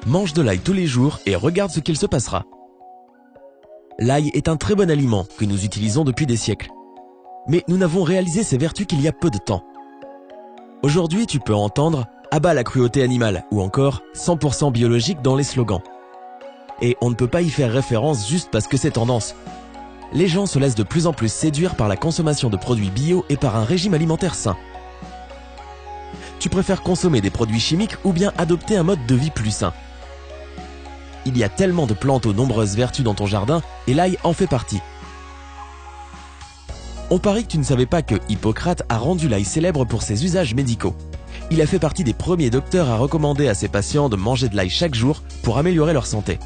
Mange de l'ail tous les jours et regarde ce qu'il se passera. L'ail est un très bon aliment que nous utilisons depuis des siècles. Mais nous n'avons réalisé ses vertus qu'il y a peu de temps. Aujourd'hui, tu peux entendre « abat la cruauté animale » ou encore « 100% biologique » dans les slogans. Et on ne peut pas y faire référence juste parce que c'est tendance. Les gens se laissent de plus en plus séduire par la consommation de produits bio et par un régime alimentaire sain. Tu préfères consommer des produits chimiques ou bien adopter un mode de vie plus sain? Il y a tellement de plantes aux nombreuses vertus dans ton jardin et l'ail en fait partie. On parie que tu ne savais pas que Hippocrate a rendu l'ail célèbre pour ses usages médicaux. Il a fait partie des premiers docteurs à recommander à ses patients de manger de l'ail chaque jour pour améliorer leur santé.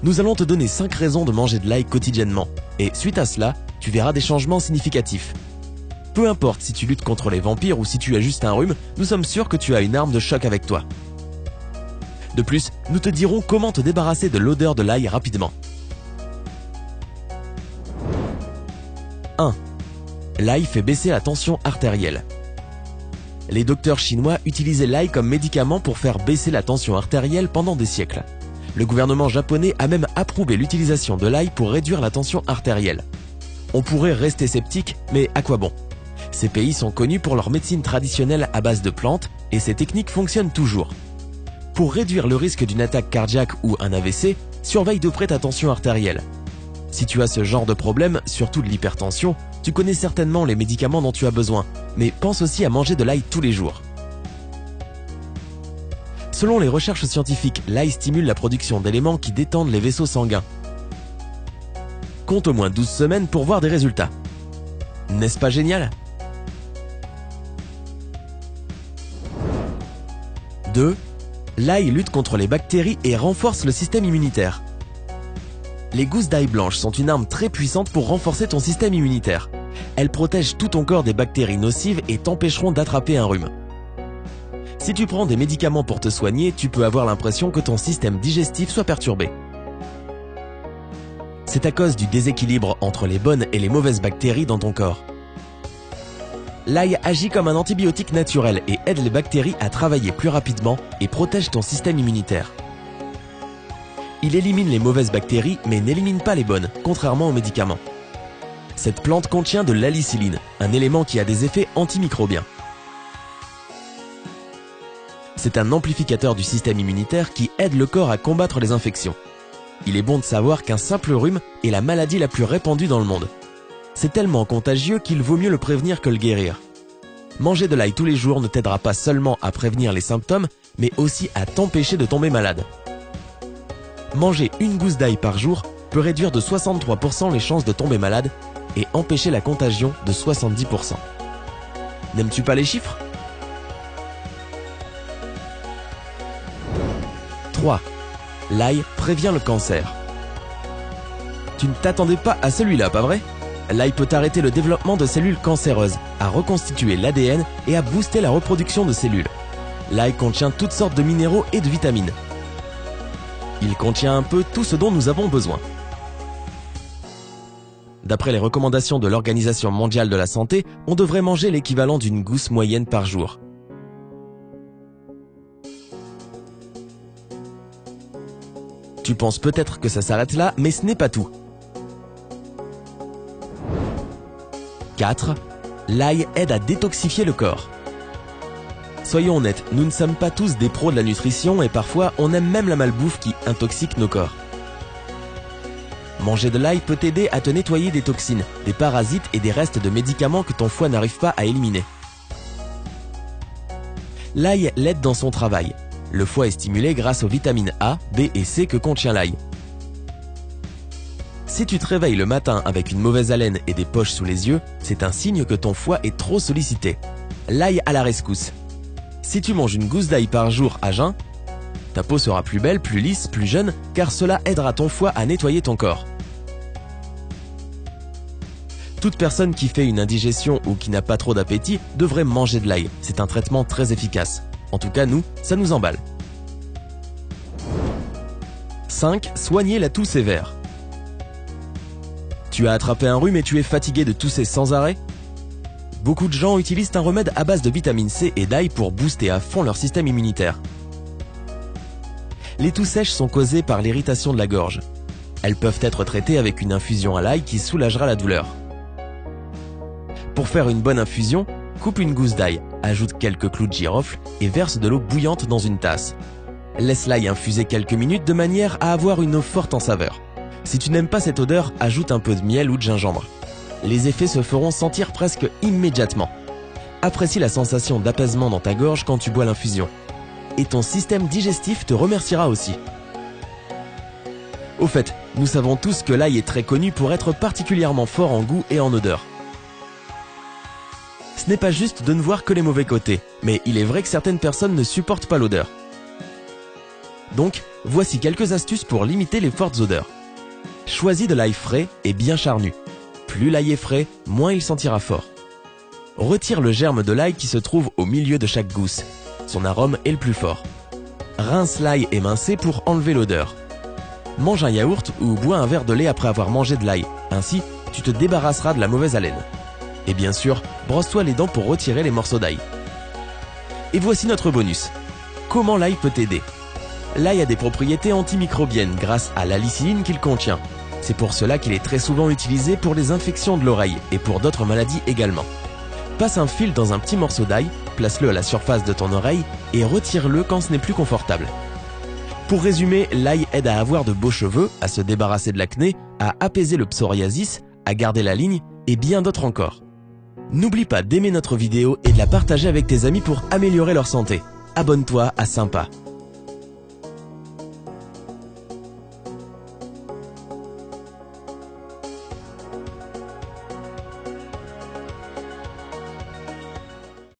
Nous allons te donner 5 raisons de manger de l'ail quotidiennement. Et suite à cela, tu verras des changements significatifs. Peu importe si tu luttes contre les vampires ou si tu as juste un rhume, nous sommes sûrs que tu as une arme de choc avec toi. De plus, nous te dirons comment te débarrasser de l'odeur de l'ail rapidement. 1. L'ail fait baisser la tension artérielle. Les docteurs chinois utilisaient l'ail comme médicament pour faire baisser la tension artérielle pendant des siècles. Le gouvernement japonais a même approuvé l'utilisation de l'ail pour réduire la tension artérielle. On pourrait rester sceptique, mais à quoi bon? Ces pays sont connus pour leur médecine traditionnelle à base de plantes et ces techniques fonctionnent toujours. Pour réduire le risque d'une attaque cardiaque ou un AVC, surveille de près ta tension artérielle. Si tu as ce genre de problème, surtout de l'hypertension, tu connais certainement les médicaments dont tu as besoin, mais pense aussi à manger de l'ail tous les jours. Selon les recherches scientifiques, l'ail stimule la production d'éléments qui détendent les vaisseaux sanguins. Compte au moins 12 semaines pour voir des résultats. N'est-ce pas génial? 2. L'ail lutte contre les bactéries et renforce le système immunitaire. Les gousses d'ail blanche sont une arme très puissante pour renforcer ton système immunitaire. Elles protègent tout ton corps des bactéries nocives et t'empêcheront d'attraper un rhume. Si tu prends des médicaments pour te soigner, tu peux avoir l'impression que ton système digestif soit perturbé. C'est à cause du déséquilibre entre les bonnes et les mauvaises bactéries dans ton corps. L'ail agit comme un antibiotique naturel et aide les bactéries à travailler plus rapidement et protège ton système immunitaire. Il élimine les mauvaises bactéries mais n'élimine pas les bonnes, contrairement aux médicaments. Cette plante contient de l'allicilline, un élément qui a des effets antimicrobiens. C'est un amplificateur du système immunitaire qui aide le corps à combattre les infections. Il est bon de savoir qu'un simple rhume est la maladie la plus répandue dans le monde. C'est tellement contagieux qu'il vaut mieux le prévenir que le guérir. Manger de l'ail tous les jours ne t'aidera pas seulement à prévenir les symptômes, mais aussi à t'empêcher de tomber malade. Manger une gousse d'ail par jour peut réduire de 63% les chances de tomber malade et empêcher la contagion de 70%. N'aimes-tu pas les chiffres? 3. L'ail prévient le cancer. Tu ne t'attendais pas à celui-là, pas vrai? L'ail peut arrêter le développement de cellules cancéreuses, à reconstituer l'ADN et à booster la reproduction de cellules. L'ail contient toutes sortes de minéraux et de vitamines. Il contient un peu tout ce dont nous avons besoin. D'après les recommandations de l'Organisation mondiale de la santé, on devrait manger l'équivalent d'une gousse moyenne par jour. Tu penses peut-être que ça s'arrête là, mais ce n'est pas tout. 4. L'ail aide à détoxifier le corps. Soyons honnêtes, nous ne sommes pas tous des pros de la nutrition et parfois on aime même la malbouffe qui intoxique nos corps. Manger de l'ail peut t'aider à te nettoyer des toxines, des parasites et des restes de médicaments que ton foie n'arrive pas à éliminer. L'ail l'aide dans son travail. Le foie est stimulé grâce aux vitamines A, B et C que contient l'ail. Si tu te réveilles le matin avec une mauvaise haleine et des poches sous les yeux, c'est un signe que ton foie est trop sollicité. L'ail à la rescousse. Si tu manges une gousse d'ail par jour à jeun, ta peau sera plus belle, plus lisse, plus jeune, car cela aidera ton foie à nettoyer ton corps. Toute personne qui fait une indigestion ou qui n'a pas trop d'appétit devrait manger de l'ail. C'est un traitement très efficace. En tout cas, nous, ça nous emballe. 5. Soigner la toux sévère. Tu as attrapé un rhume et tu es fatigué de tousser sans arrêt? Beaucoup de gens utilisent un remède à base de vitamine C et d'ail pour booster à fond leur système immunitaire. Les toux sèches sont causées par l'irritation de la gorge. Elles peuvent être traitées avec une infusion à l'ail qui soulagera la douleur. Pour faire une bonne infusion, coupe une gousse d'ail, ajoute quelques clous de girofle et verse de l'eau bouillante dans une tasse. Laisse l'ail infuser quelques minutes de manière à avoir une eau forte en saveur. Si tu n'aimes pas cette odeur, ajoute un peu de miel ou de gingembre. Les effets se feront sentir presque immédiatement. Apprécie la sensation d'apaisement dans ta gorge quand tu bois l'infusion. Et ton système digestif te remerciera aussi. Au fait, nous savons tous que l'ail est très connu pour être particulièrement fort en goût et en odeur. Ce n'est pas juste de ne voir que les mauvais côtés, mais il est vrai que certaines personnes ne supportent pas l'odeur. Donc, voici quelques astuces pour limiter les fortes odeurs. Choisis de l'ail frais et bien charnu. Plus l'ail est frais, moins il sentira fort. Retire le germe de l'ail qui se trouve au milieu de chaque gousse. Son arôme est le plus fort. Rince l'ail émincé pour enlever l'odeur. Mange un yaourt ou bois un verre de lait après avoir mangé de l'ail. Ainsi, tu te débarrasseras de la mauvaise haleine. Et bien sûr, brosse-toi les dents pour retirer les morceaux d'ail. Et voici notre bonus. Comment l'ail peut t'aider? L'ail a des propriétés antimicrobiennes grâce à l'alicilline qu'il contient. C'est pour cela qu'il est très souvent utilisé pour les infections de l'oreille et pour d'autres maladies également. Passe un fil dans un petit morceau d'ail, place-le à la surface de ton oreille et retire-le quand ce n'est plus confortable. Pour résumer, l'ail aide à avoir de beaux cheveux, à se débarrasser de l'acné, à apaiser le psoriasis, à garder la ligne et bien d'autres encore. N'oublie pas d'aimer notre vidéo et de la partager avec tes amis pour améliorer leur santé. Abonne-toi à Sympa.